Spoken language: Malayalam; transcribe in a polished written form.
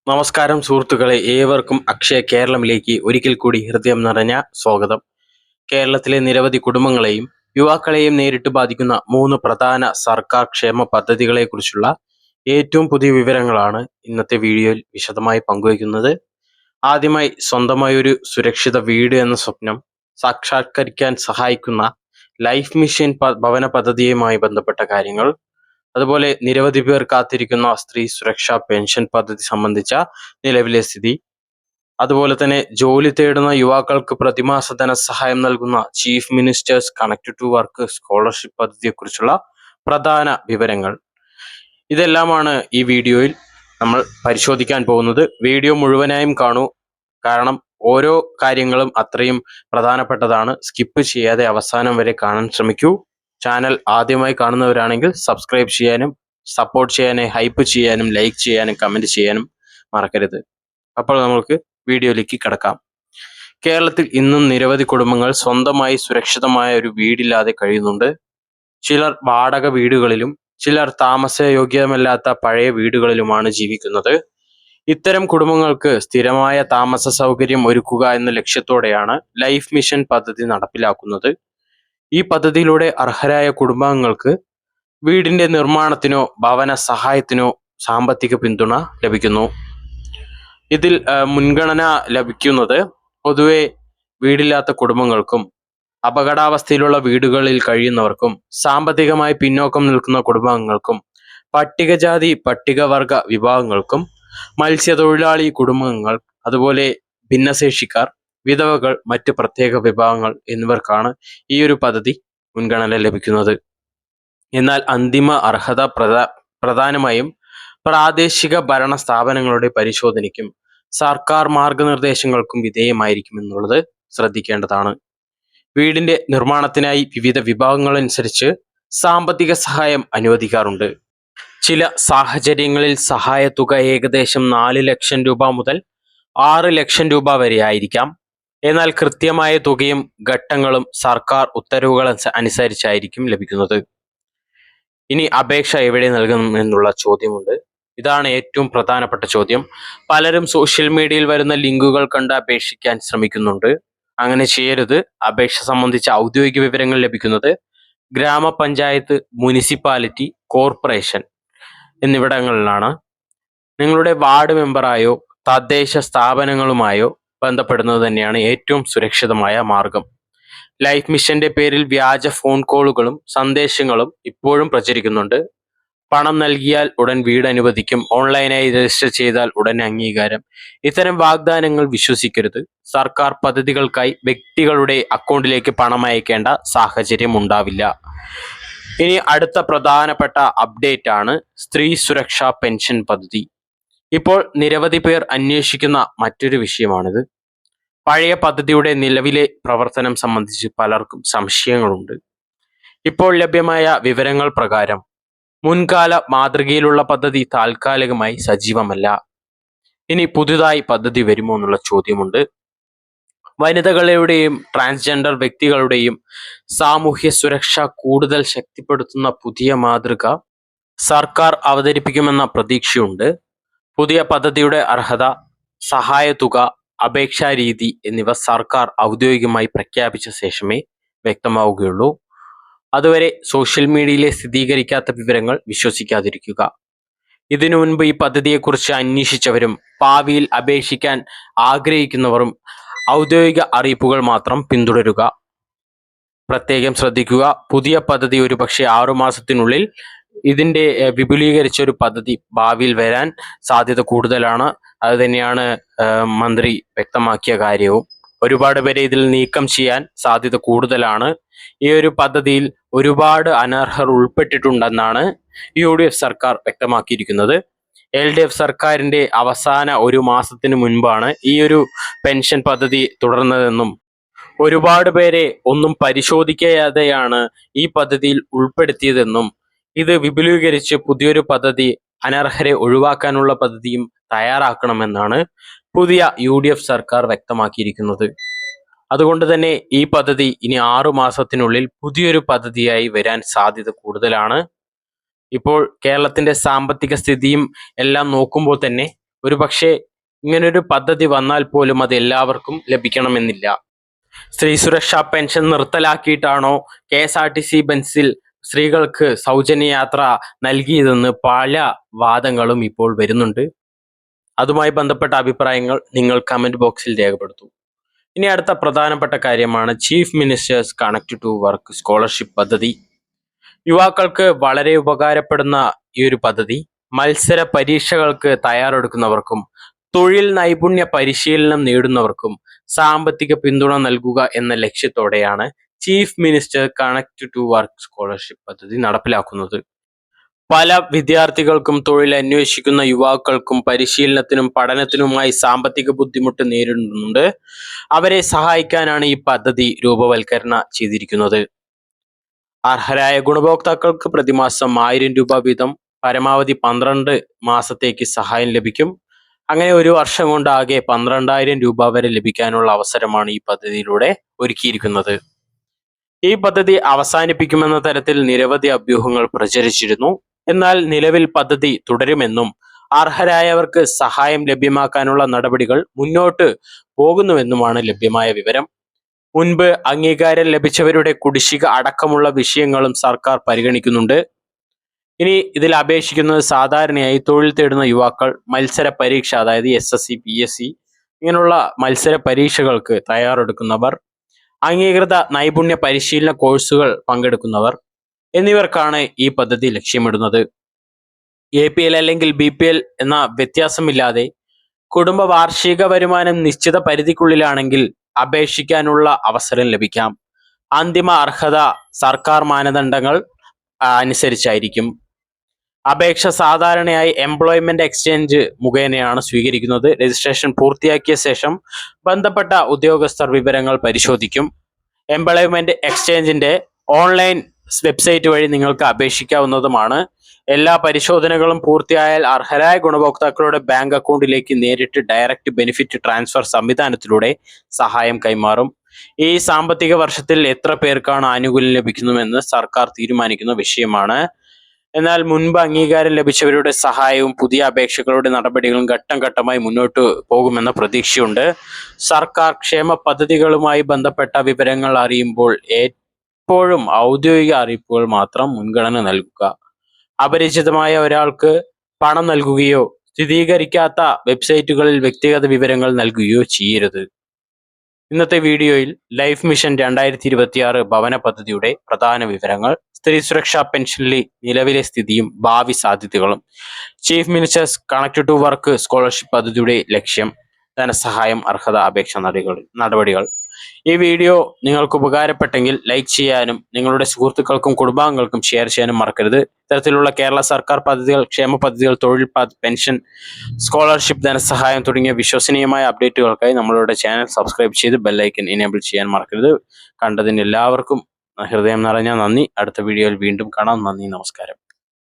നമസ്കാരം സുഹൃത്തുക്കളെ, ഏവർക്കും അക്ഷയ കേരളമിലേക്ക് ഒരിക്കൽ കൂടി ഹൃദയം നിറഞ്ഞ സ്വാഗതം. കേരളത്തിലെ നിരവധി കുടുംബങ്ങളെയും യുവാക്കളെയും നേരിട്ട് ബാധിക്കുന്ന 3 പ്രധാന സർക്കാർ ക്ഷേമ പദ്ധതികളെക്കുറിച്ചുള്ള ഏറ്റവും പുതിയ വിവരങ്ങളാണ് ഇന്നത്തെ വീഡിയോയിൽ വിശദമായി പങ്കുവയ്ക്കുന്നത്. ആദ്യമായി സ്വന്തമായി ഒരു സുരക്ഷിത വീട് എന്ന സ്വപ്നം സാക്ഷാത്കരിക്കാൻ സഹായിക്കുന്ന ലൈഫ് മിഷൻ ഭവന പദ്ധതിയുമായി ബന്ധപ്പെട്ട കാര്യങ്ങൾ, അതുപോലെ നിരവധി പേർ കാത്തിരിക്കുന്ന സ്ത്രീ സുരക്ഷാ പെൻഷൻ പദ്ധതി സംബന്ധിച്ച നിലവിലെ സ്ഥിതി, അതുപോലെ തന്നെ ജോലി തേടുന്ന യുവാക്കൾക്ക് പ്രതിമാസ ധനസഹായം നൽകുന്ന chief ministers connect to work scholarship പദ്ധതിയെക്കുറിച്ചുള്ള പ്രധാന വിവരങ്ങൾ, ഇതെല്ലാമാണ് ഈ വീഡിയോയിൽ നമ്മൾ പരിശോധിക്കാൻ പോകുന്നത്. വീഡിയോ മുഴുവനായും കാണൂ, കാരണം ഓരോ കാര്യങ്ങളും അത്രയും പ്രധാനപ്പെട്ടതാണ്. സ്കിപ്പ് ചെയ്യാതെ അവസാനം വരെ കാണാൻ ശ്രമിക്കൂ. ചാനൽ ആദ്യമായി കാണുന്നവരാണെങ്കിൽ സബ്സ്ക്രൈബ് ചെയ്യാനും സപ്പോർട്ട് ചെയ്യാനും ഹൈപ്പ് ചെയ്യാനും ലൈക്ക് ചെയ്യാനും കമന്റ് ചെയ്യാനും മറക്കരുത്. അപ്പോൾ നമുക്ക് വീഡിയോയിലേക്ക് കടക്കാം. കേരളത്തിൽ ഇന്നും നിരവധി കുടുംബങ്ങൾ സ്വന്തമായി സുരക്ഷിതമായ ഒരു വീടില്ലാതെ കഴിയുന്നുണ്ട്. ചിലർ വാടക വീടുകളിലും ചിലർ താമസയോഗ്യമല്ലാത്ത പഴയ വീടുകളിലുമാണ് ജീവിക്കുന്നത്. ഇത്തരം കുടുംബങ്ങൾക്ക് സ്ഥിരമായ താമസ സൗകര്യം ഒരുക്കുക എന്ന ലക്ഷ്യത്തോടെയാണ് ലൈഫ് മിഷൻ പദ്ധതി നടപ്പിലാക്കുന്നത്. ഈ പദ്ധതിയിലൂടെ അർഹരായ കുടുംബാംഗങ്ങൾക്ക് വീടിന്റെ നിർമ്മാണത്തിനോ ഭവന സഹായത്തിനോ സാമ്പത്തിക പിന്തുണ ലഭിക്കുന്നു. ഇതിൽ മുൻഗണന ലഭിക്കുന്നത് പൊതുവെ വീടില്ലാത്ത കുടുംബങ്ങൾക്കും അപകടാവസ്ഥയിലുള്ള വീടുകളിൽ കഴിയുന്നവർക്കും സാമ്പത്തികമായി പിന്നോക്കം നിൽക്കുന്ന കുടുംബാംഗങ്ങൾക്കും പട്ടികജാതി പട്ടികവർഗ വിഭാഗങ്ങൾക്കും മത്സ്യത്തൊഴിലാളി കുടുംബങ്ങൾ, അതുപോലെ ഭിന്നശേഷിക്കാർ, വിധവകൾ, മറ്റ് പ്രത്യേക വിഭാഗങ്ങൾ എന്നിവർക്കാണ് ഈ ഒരു പദ്ധതി മുൻഗണന ലഭിക്കുന്നത്. എന്നാൽ അന്തിമ അർഹത പ്രധാനമായും പ്രാദേശിക ഭരണ സ്ഥാപനങ്ങളുടെ പരിശോധനയ്ക്കും സർക്കാർ മാർഗനിർദ്ദേശങ്ങൾക്കും വിധേയമായിരിക്കും എന്നുള്ളത് ശ്രദ്ധിക്കേണ്ടതാണ്. വീടിന്റെ നിർമ്മാണത്തിനായി വിവിധ വിഭാഗങ്ങളനുസരിച്ച് സാമ്പത്തിക സഹായം അനുവദിക്കാറുണ്ട്. ചില സാഹചര്യങ്ങളിൽ സഹായത്തുക ഏകദേശം 4 ലക്ഷം രൂപ മുതൽ 6 ലക്ഷം രൂപ വരെ ആയിരിക്കാം. എന്നാൽ കൃത്യമായ തുകയും ഘട്ടങ്ങളും സർക്കാർ ഉത്തരവുകൾ അനുസരിച്ചായിരിക്കും ലഭിക്കുന്നത്. ഇനി അപേക്ഷ എവിടെ നൽകണം എന്നുള്ള ചോദ്യമുണ്ട്. ഇതാണ് ഏറ്റവും പ്രധാനപ്പെട്ട ചോദ്യം. പലരും സോഷ്യൽ മീഡിയയിൽ വരുന്ന ലിങ്കുകൾ കണ്ട് അപേക്ഷിക്കാൻ ശ്രമിക്കുന്നുണ്ട്. അങ്ങനെ ചെയ്യരുത്. അപേക്ഷ സംബന്ധിച്ച ഔദ്യോഗിക വിവരങ്ങൾ ലഭിക്കുന്നത് ഗ്രാമപഞ്ചായത്ത്, മുനിസിപ്പാലിറ്റി, കോർപ്പറേഷൻ എന്നിവിടങ്ങളിലാണ്. നിങ്ങളുടെ വാർഡ് മെമ്പറായോ തദ്ദേശ സ്ഥാപനങ്ങളുമായോ ബന്ധപ്പെടുന്നത് തന്നെയാണ് ഏറ്റവും സുരക്ഷിതമായ മാർഗം. ലൈഫ് മിഷന്റെ പേരിൽ വ്യാജ ഫോൺ കോളുകളും സന്ദേശങ്ങളും ഇപ്പോഴും പ്രചരിക്കുന്നുണ്ട്. പണം നൽകിയാൽ ഉടൻ വീട് അനുവദിക്കും, ഓൺലൈനായി രജിസ്റ്റർ ചെയ്താൽ ഉടൻ അംഗീകാരം. ഇത്തരം വാഗ്ദാനങ്ങൾ വിശ്വസിക്കരുത്. സർക്കാർ പദ്ധതികൾക്കായി വ്യക്തികളുടെ അക്കൗണ്ടിലേക്ക് പണം അയക്കേണ്ട സാഹചര്യം ഉണ്ടാവില്ല. ഇനി അടുത്ത പ്രധാനപ്പെട്ട അപ്ഡേറ്റ് ആണ് സ്ത്രീ സുരക്ഷാ പെൻഷൻ പദ്ധതി. ഇപ്പോൾ നിരവധി പേർ അന്വേഷിക്കുന്ന മറ്റൊരു വിഷയമാണിത്. പഴയ പദ്ധതിയുടെ നിലവിലെ പ്രവർത്തനം സംബന്ധിച്ച് പലർക്കും സംശയങ്ങളുണ്ട്. ഇപ്പോൾ ലഭ്യമായ വിവരങ്ങൾ പ്രകാരം മുൻകാല മാതൃകയിലുള്ള പദ്ധതി താൽക്കാലികമായി സജീവമല്ല. ഇനി പുതുതായി പദ്ധതി വരുമോ എന്നുള്ള ചോദ്യമുണ്ട്. വനിതകളുടെയും ട്രാൻസ്ജെൻഡർ വ്യക്തികളുടെയും സാമൂഹ്യ സുരക്ഷ കൂടുതൽ ശക്തിപ്പെടുത്തുന്ന പുതിയ മാതൃക സർക്കാർ അവതരിപ്പിക്കുമെന്ന പ്രതീക്ഷയുണ്ട്. പുതിയ പദ്ധതിയുടെ അർഹത, സഹായതുക, അപേക്ഷാ രീതി എന്നിവ സർക്കാർ ഔദ്യോഗികമായി പ്രഖ്യാപിച്ച ശേഷമേ വ്യക്തമാവുകയുള്ളൂ. അതുവരെ സോഷ്യൽ മീഡിയയിലെ സ്ഥിരീകരിക്കാത്ത വിവരങ്ങൾ വിശ്വസിക്കാതിരിക്കുക. ഇതിനു മുൻപ് ഈ പദ്ധതിയെക്കുറിച്ച് അന്വേഷിച്ചവരും ഭാവിയിൽ അപേക്ഷിക്കാൻ ആഗ്രഹിക്കുന്നവരും ഔദ്യോഗിക അറിയിപ്പുകൾ മാത്രം പിന്തുടരുക. പ്രത്യേകം ശ്രദ്ധിക്കുക, പുതിയ പദ്ധതി ഒരുപക്ഷെ 6 മാസത്തിനുള്ളിൽ ഇതിന്റെ വിപുലീകരിച്ച ഒരു പദ്ധതി ഭാവിയിൽ വരാൻ സാധ്യത കൂടുതലാണ്. അത് തന്നെയാണ് മന്ത്രി വ്യക്തമാക്കിയ കാര്യവും. ഒരുപാട് പേരെ ഇതിൽ നീക്കം ചെയ്യാൻ സാധ്യത കൂടുതലാണ്. ഈ ഒരു പദ്ധതിയിൽ ഒരുപാട് അനർഹർ ഉൾപ്പെട്ടിട്ടുണ്ടെന്നാണ് UDF സർക്കാർ വ്യക്തമാക്കിയിരിക്കുന്നത്. LDF സർക്കാരിന്റെ അവസാന 1 മാസത്തിന് മുൻപാണ് ഈ ഒരു പെൻഷൻ പദ്ധതി തുടർന്നതെന്നും ഒരുപാട് പേരെ ഒന്നും പരിശോധിക്കാതെയാണ് ഈ പദ്ധതിയിൽ ഉൾപ്പെടുത്തിയതെന്നും ഇത് വിപുലീകരിച്ച് പുതിയൊരു പദ്ധതി, അനർഹരെ ഒഴിവാക്കാനുള്ള പദ്ധതിയും തയ്യാറാക്കണമെന്നാണ് പുതിയ UDF സർക്കാർ വ്യക്തമാക്കിയിരിക്കുന്നത്. അതുകൊണ്ട് തന്നെ ഈ പദ്ധതി ഇനി 6 മാസത്തിനുള്ളിൽ പുതിയൊരു പദ്ധതിയായി വരാൻ സാധ്യത കൂടുതലാണ്. ഇപ്പോൾ കേരളത്തിന്റെ സാമ്പത്തിക സ്ഥിതിയും എല്ലാം നോക്കുമ്പോൾ തന്നെ ഒരുപക്ഷെ ഇങ്ങനൊരു പദ്ധതി വന്നാൽ പോലും അത് എല്ലാവർക്കും ലഭിക്കണമെന്നില്ല. സ്ത്രീ സുരക്ഷാ പെൻഷൻ നിർത്തലാക്കിയിട്ടാണോ KSRTC ബസ്സിൽ സ്ത്രീകൾക്ക് സൗജന്യ യാത്ര നൽകിയതെന്ന് പല വാദങ്ങളും ഇപ്പോൾ വരുന്നുണ്ട്. അതുമായി ബന്ധപ്പെട്ട അഭിപ്രായങ്ങൾ നിങ്ങൾ കമന്റ് ബോക്സിൽ രേഖപ്പെടുത്തൂ. ഇനി അടുത്ത പ്രധാനപ്പെട്ട കാര്യമാണ് chief ministers connect to work scholarship പദ്ധതി. യുവാക്കൾക്ക് വളരെ ഉപകാരപ്പെടുന്ന ഈ ഒരു പദ്ധതി മത്സര പരീക്ഷകൾക്ക് തയ്യാറെടുക്കുന്നവർക്കും തൊഴിൽ നൈപുണ്യ പരിശീലനം നേടുന്നവർക്കും സാമ്പത്തിക പിന്തുണ നൽകുക എന്ന ലക്ഷ്യത്തോടെയാണ് chief minister connect to work scholarship പദ്ധതി നടപ്പിലാക്കുന്നത്. പല വിദ്യാർത്ഥികൾക്കും തൊഴിൽ അന്വേഷിക്കുന്ന യുവാക്കൾക്കും പരിശീലനത്തിനും പഠനത്തിനുമായി സാമ്പത്തിക ബുദ്ധിമുട്ട് നേരിടുന്നുണ്ട്. അവരെ സഹായിക്കാനാണ് ഈ പദ്ധതി രൂപവൽക്കരണം ചെയ്തിരിക്കുന്നത്. അർഹരായ ഗുണഭോക്താക്കൾക്ക് പ്രതിമാസം 1000 രൂപ വീതം പരമാവധി 12 മാസത്തേക്ക് സഹായം ലഭിക്കും. അങ്ങനെ ഒരു വർഷം കൊണ്ട് ആകെ 12,000 രൂപ വരെ ലഭിക്കാനുള്ള അവസരമാണ് ഈ പദ്ധതിയിലൂടെ ഒരുക്കിയിരിക്കുന്നത്. ഈ പദ്ധതി അവസാനിപ്പിക്കുമെന്ന തരത്തിൽ നിരവധി അഭ്യൂഹങ്ങൾ പ്രചരിച്ചിരുന്നു. എന്നാൽ നിലവിൽ പദ്ധതി തുടരുമെന്നും അർഹരായവർക്ക് സഹായം ലഭ്യമാക്കാനുള്ള നടപടികൾ മുന്നോട്ട് പോകുന്നുവെന്നുമാണ് ലഭ്യമായ വിവരം. മുൻപ് അംഗീകാരം ലഭിച്ചവരുടെ കുടിശ്ശിക അടക്കമുള്ള വിഷയങ്ങളും സർക്കാർ പരിഗണിക്കുന്നുണ്ട്. ഇനി ഇതിൽ അപേക്ഷിക്കുന്നത് സാധാരണയായി തൊഴിൽ തേടുന്ന യുവാക്കൾ, മത്സര പരീക്ഷ അതായത് SSC PSC ഇങ്ങനെയുള്ള മത്സര പരീക്ഷകൾക്ക് തയ്യാറെടുക്കുന്നവർ, അംഗീകൃത നൈപുണ്യ പരിശീലന കോഴ്സുകൾ പങ്കെടുക്കുന്നവർ എന്നിവർക്കാണ് ഈ പദ്ധതി ലക്ഷ്യമിടുന്നത്. APL അല്ലെങ്കിൽ BPL എന്ന വ്യത്യാസമില്ലാതെ കുടുംബ വാർഷിക വരുമാനം നിശ്ചിത പരിധിക്കുള്ളിലാണെങ്കിൽ അപേക്ഷിക്കാനുള്ള അവസരം ലഭിക്കാം. അന്തിമ അർഹത സർക്കാർ മാനദണ്ഡങ്ങൾ അനുസരിച്ചായിരിക്കും. അപേക്ഷ സാധാരണയായി എംപ്ലോയ്മെന്റ് എക്സ്ചേഞ്ച് മുഖേനയാണ് സ്വീകരിക്കുന്നത്. രജിസ്ട്രേഷൻ പൂർത്തിയാക്കിയ ശേഷം ബന്ധപ്പെട്ട ഉദ്യോഗസ്ഥർ വിവരങ്ങൾ പരിശോധിക്കും. എംപ്ലോയ്മെന്റ് എക്സ്ചേഞ്ചിന്റെ ഓൺലൈൻ വെബ്സൈറ്റ് വഴി നിങ്ങൾക്ക് അപേക്ഷിക്കാവുന്നതുമാണ്. എല്ലാ പരിശോധനകളും പൂർത്തിയായാൽ അർഹരായ ഗുണഭോക്താക്കളുടെ ബാങ്ക് അക്കൗണ്ടിലേക്ക് നേരിട്ട് ഡയറക്റ്റ് ബെനിഫിറ്റ് ട്രാൻസ്ഫർ സംവിധാനത്തിലൂടെ സഹായം കൈമാറും. ഈ സാമ്പത്തിക വർഷത്തിൽ എത്ര പേർക്കാണ് ആനുകൂല്യം ലഭിക്കുന്നുവെന്ന് സർക്കാർ തീരുമാനിക്കുന്ന വിഷയമാണ്. എന്നാൽ മുൻപ് അംഗീകാരം ലഭിച്ചവരുടെ സഹായവും പുതിയ അപേക്ഷകളുടെ നടപടികളും ഘട്ടം ഘട്ടമായി മുന്നോട്ട് പോകുമെന്ന പ്രതീക്ഷയുണ്ട്. സർക്കാർ ക്ഷേമ പദ്ധതികളുമായി ബന്ധപ്പെട്ട വിവരങ്ങൾ അറിയുമ്പോൾ എപ്പോഴും ഔദ്യോഗിക അറിയിപ്പുകൾ മാത്രം മുൻഗണന നൽകുക. അപരിചിതമായ ഒരാൾക്ക് പണം നൽകുകയോ സ്ഥിരീകരിക്കാത്ത വെബ്സൈറ്റുകളിൽ വ്യക്തിഗത വിവരങ്ങൾ നൽകുകയോ ചെയ്യരുത്. ഇന്നത്തെ വീഡിയോയിൽ ലൈഫ് മിഷൻ 2026 ഭവന പദ്ധതിയുടെ പ്രധാന വിവരങ്ങൾ, സ്ത്രീ സുരക്ഷാ പെൻഷനിലെ നിലവിലെ സ്ഥിതിയും ഭാവി സാധ്യതകളും, chief ministers connect to work scholarship പദ്ധതിയുടെ ലക്ഷ്യം, ധനസഹായം, അർഹത, അപേക്ഷ നടപടികൾ. ഈ വീഡിയോ നിങ്ങൾക്ക് ഉപകാരപ്പെട്ടെങ്കിൽ ലൈക്ക് ചെയ്യാനും നിങ്ങളുടെ സുഹൃത്തുക്കൾക്കും കുടുംബാംഗങ്ങൾക്കും ഷെയർ ചെയ്യാനും മറക്കരുത്. ഇത്തരത്തിലുള്ള കേരള സർക്കാർ പദ്ധതികൾ, ക്ഷേമ പദ്ധതികൾ, തൊഴിൽ പെൻഷൻ, സ്കോളർഷിപ്പ്, ധനസഹായം തുടങ്ങിയ വിശ്വസനീയമായ അപ്ഡേറ്റുകൾക്കായി നമ്മളുടെ ചാനൽ സബ്സ്ക്രൈബ് ചെയ്ത് ബെല്ലൈക്കൻ എനേബിൾ ചെയ്യാൻ മറക്കരുത്. കണ്ടതിന് എല്ലാവർക്കും ഹൃദയം നിറഞ്ഞ നന്ദി. അടുത്ത വീഡിയോയിൽ വീണ്ടും കാണാം. നന്ദി, നമസ്കാരം.